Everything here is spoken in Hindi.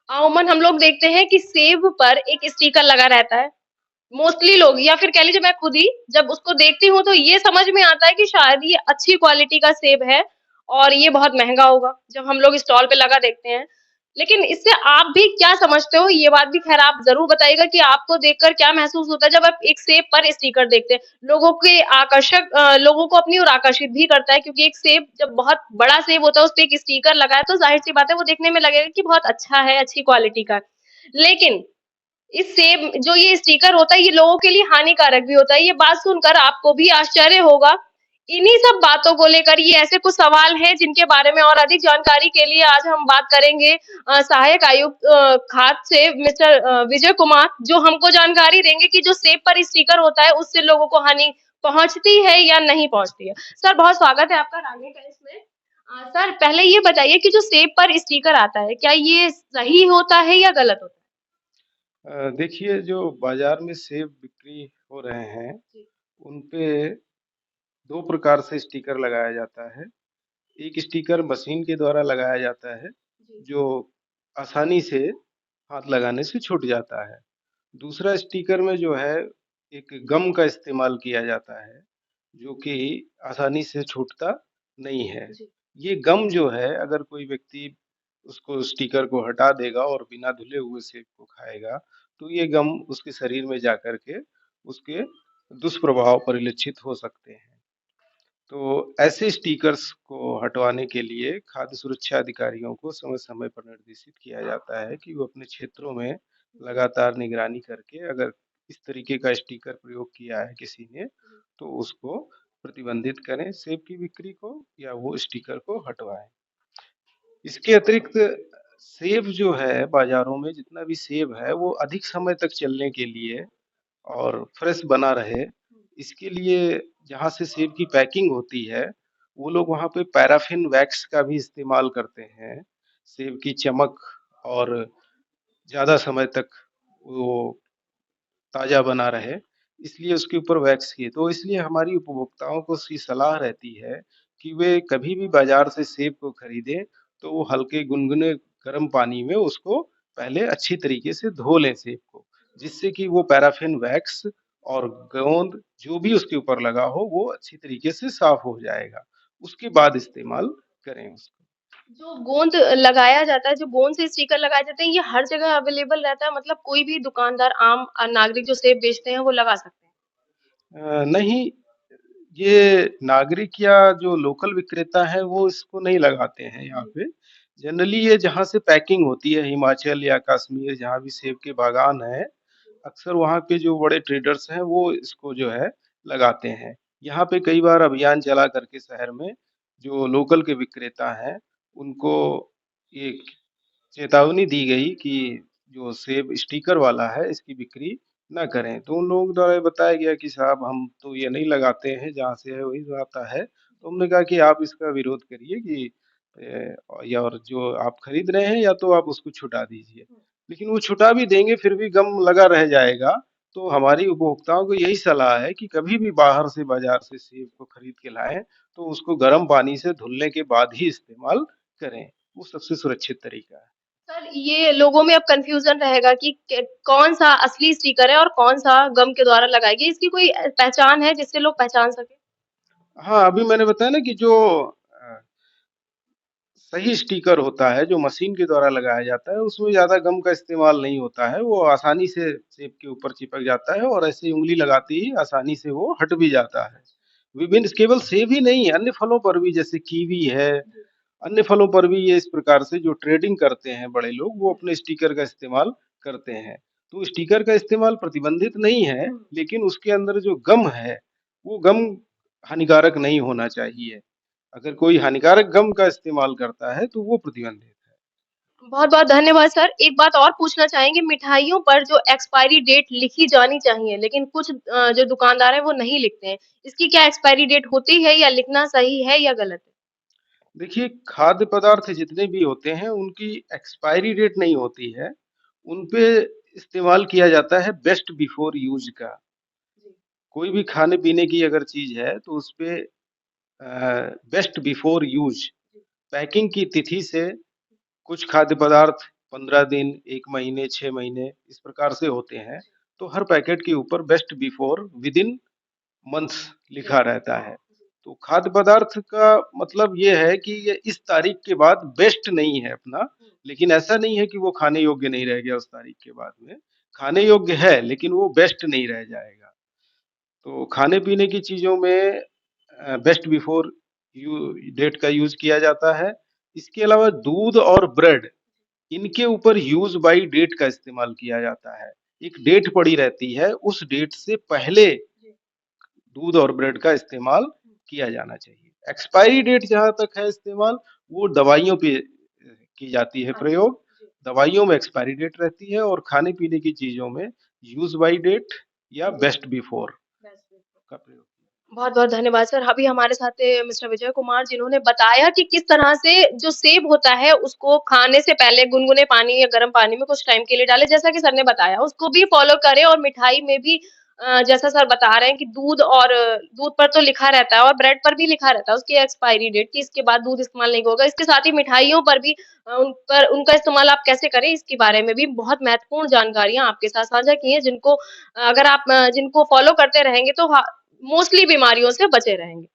अमूमन हम लोग देखते हैं कि सेब पर एक स्टिकर लगा रहता है। मोस्टली लोग या फिर कह लीजिए मैं खुद ही जब उसको देखती हूँ तो ये समझ में आता है कि शायद ये अच्छी क्वालिटी का सेब है और ये बहुत महंगा होगा जब हम लोग स्टॉल पे लगा देखते हैं। लेकिन इससे आप भी क्या समझते हो, ये बात भी खैर आप जरूर बताइएगा कि आपको देखकर क्या महसूस होता है जब आप एक सेब पर स्टिकर देखते हैं। लोगों को अपनी ओर आकर्षित भी करता है क्योंकि एक सेब जब बहुत बड़ा सेब होता है उस पे एक स्टिकर लगा है तो जाहिर सी बात है वो देखने में लगेगा कि बहुत अच्छा है, अच्छी क्वालिटी का है। लेकिन इस सेब जो ये स्टिकर होता है ये लोगों के लिए हानिकारक भी होता है। ये बात सुनकर आपको भी आश्चर्य होगा। इन्हीं सब बातों को लेकर ये ऐसे कुछ सवाल हैं जिनके बारे में और अधिक जानकारी के लिए आज हम बात करेंगे सहायक आयुक्त खाद्य से मिस्टर विजय कुमार, जो हमको जानकारी देंगे कि जो सेब पर स्टिकर होता है उससे लोगों को हानि पहुंचती है या नहीं पहुंचती है। सर बहुत स्वागत है आपका रानी का इसमें। सर पहले ये बताइए कि जो सेब पर स्टिकर आता है क्या ये सही होता है या गलत होता देखिए, जो बाजार में सेब बिक्री हो रहे हैं, है? उन पे 2 प्रकार से स्टिकर लगाया जाता है। एक स्टिकर मशीन के द्वारा लगाया जाता है, जी। जो आसानी से हाथ लगाने से छूट जाता है। दूसरा स्टिकर में जो है, एक गम का इस्तेमाल किया जाता है, जो कि आसानी से छूटता नहीं है। जी। ये गम जो है, अगर कोई व्यक्ति उसको स्टिकर को हटा देगा और बिना धुले हुए सेब को खाएगा, तो ये गम उसके शरीर में जाकर के उसके दुष्प्रभाव परिलक्षित हो सकते हैं। तो ऐसे स्टिकर्स को हटवाने के लिए खाद्य सुरक्षा अधिकारियों को समय-समय पर निर्देशित किया जाता है कि वो अपने क्षेत्रों में लगातार निगरानी करके अगर इस तरीके का स्टिकर प्रयोग किया है किसी ने, तो उसको प्रतिबंधित करें सेब की बिक्री को या वो स्टिकर को हटवाएँ। इसके अतिरिक्त सेब जो है बाज़ारों में जितना भी सेब है वो अधिक समय तक चलने के लिए और फ्रेश बना रहे, इसके लिए जहाँ से सेब की पैकिंग होती है, वो लोग वहाँ पे पैराफ़िन वैक्स का भी इस्तेमाल करते हैं। सेब की चमक और ज़्यादा समय तक वो ताज़ा बना रहे, इसलिए उसके ऊपर वैक्स की तो इसलिए हमारी उपभोक्ताओं को सी सलाह रहती है कि वे कभी भी बाज़ार से सेब को खरीदें, तो वो हल्के गुनगुने गर्म पानी में उसको पहले अच्छी तरीके से धो लें सेब को, जिससे कि वो पैराफ़िन वैक्स और गोंद जो भी उसके ऊपर लगा हो, वो अच्छी तरीके से साफ़ हो जाएगा। उसके बाद इस्तेमाल करें उसको। जो गोंद लगाया जाता है, जो गोंद से स्टिकर लगाए जाते हैं, ये हर जगह अवेलेबल रहता है, मतलब कोई भी दुकानदार आम नागरिक जो सेब बेचते हैं वो लगा सकते हैं? नहीं, ये नागरिक या जो लोकल विक्रेता है वो इसको नहीं लगाते हैं यहाँ जी। पे। जनरली ये जहाँ से पैकिंग होती है हिमाचल या कश्मीर जहाँ भी सेब के बागान हैं, अक्सर वहाँ पे जो बड़े ट्रेडर्स हैं वो इसको जो है लगाते हैं। यहाँ पे कई बार अभियान चला करके शहर में जो लोकल के विक्रेता हैं, उनको एक चेतावनी दी गई कि जो सेब स्टिकर वाला है इसकी बिक्री ना करें। तो उन लोगों द्वारा ये बताया गया कि साहब हम तो ये नहीं लगाते हैं, जहाँ से है वही आता है। तो हमने कहा कि आप इसका विरोध करिए कि या और जो आप खरीद रहे हैं या तो आप उसको छुटा दीजिए। लेकिन वो छुटा भी देंगे फिर भी गम लगा रह जाएगा। तो हमारी उपभोक्ताओं को यही सलाह है कि कभी भी बाहर से बाज़ार से सेब को खरीद के लाएँ, तो उसको गर्म पानी से धुलने के बाद ही इस्तेमाल करें। वो सबसे सुरक्षित तरीका है। सर ये लोगों में अब कंफ्यूजन रहेगा कि कौन सा असली स्टिकर है और कौन सा गम के द्वारा लगाई गई, इसकी कोई पहचान है जिससे लोग पहचान सके? हाँ, अभी मैंने बताया ना कि जो सही स्टिकर होता है, जो मशीन के द्वारा लगाया जाता है, उसमें ज़्यादा गम का इस्तेमाल नहीं होता है। वो आसानी से सेब के ऊपर चिपक जाता है और ऐसे उँगली लगाते ही आसानी से वो हट भी जाता है। विभिन्न केवल सेब ही नहीं, अन्य फलों पर भी जैसे कीवी है, जी। अन्य फलों पर भी ये इस प्रकार से जो ट्रेडिंग करते हैं बड़े लोग, वो जी। अपने स्टिकर का इस्तेमाल करते हैं। तो स्टिकर का इस्तेमाल प्रतिबंधित नहीं है, लेकिन उसके अंदर जो गम है, वो गम हानिकारक नहीं होना चाहिए। अगर कोई हानिकारक गम का इस्तेमाल करता है, तो वो प्रतिबंधित है। बहुत बहुत धन्यवाद सर। एक बात और पूछना चाहेंगे, मिठाइयों पर जो एक्सपायरी डेट लिखी जानी चाहिए लेकिन कुछ जो दुकानदार है वो नहीं लिखते हैं, इसकी क्या एक्सपायरी डेट होती है या लिखना सही है या गलत है? देखिए, खाद्य पदार्थ जितने भी होते हैं, उनकी एक्सपायरी डेट नहीं होती है। उन पे इस्तेमाल किया जाता है बेस्ट बिफोर यूज़ का। जी। कोई भी खाने-पीने की अगर चीज़ है, तो उसपे बेस्ट बिफोर यूज़ पैकिंग की तिथि से कुछ खाद्य पदार्थ 15 दिन, 1 महीने, 6 महीने इस प्रकार से होते हैं। तो हर पैकेट के ऊपर बेस्ट बिफोर विदिन मंथ्स लिखा रहता है। तो खाद्य पदार्थ का मतलब ये है कि ये इस तारीख के बाद बेस्ट नहीं है अपना, लेकिन ऐसा नहीं है कि वो खाने योग्य नहीं रह गया उस तारीख के बाद में। खाने योग्य है, लेकिन वो बेस्ट नहीं रह जाएगा। तो खाने-पीने की चीज़ों में बेस्ट बिफोर यू डेट का यूज़ किया जाता है। इसके अलावा दूध और ब्रेड, इनके ऊपर यूज़ बाय डेट का इस्तेमाल किया जाता है। एक डेट पड़ी रहती है, उस डेट से पहले दूध और ब्रेड का इस्तेमाल किया जाना चाहिए। एक्सपायरी डेट जहाँ तक है इस्तेमाल, वो दवाइयों पे की जाती है प्रयोग। दवाइयों में एक्सपायरी डेट रहती है और खाने-पीने की चीज़ों में यूज़ बाय डेट या बेस्ट बिफोर का प्रयोग। बहुत-बहुत धन्यवाद सर। अभी हमारे साथ थे मिस्टर विजय कुमार जिन्होंने बताया कि किस तरह से जो सेब होता है उसको खाने से पहले गुनगुने पानी या गर्म पानी में कुछ टाइम के लिए डालें, जैसा कि सर ने बताया उसको भी फॉलो करें और मिठाई में भी जैसा सर बता रहे हैं कि दूध पर तो लिखा रहता है और ब्रेड पर भी लिखा रहता है उसकी एक्सपायरी डेट कि इसके बाद दूध इस्तेमाल नहीं होगा। इसके साथ ही मिठाइयों पर भी उन पर उनका इस्तेमाल आप कैसे करें इसके बारे में भी बहुत महत्वपूर्ण जानकारियाँ आपके साथ साझा की हैं जिनको अगर आप जिनको फॉलो करते रहेंगे तो मोस्टली बीमारियों से बचे रहेंगे।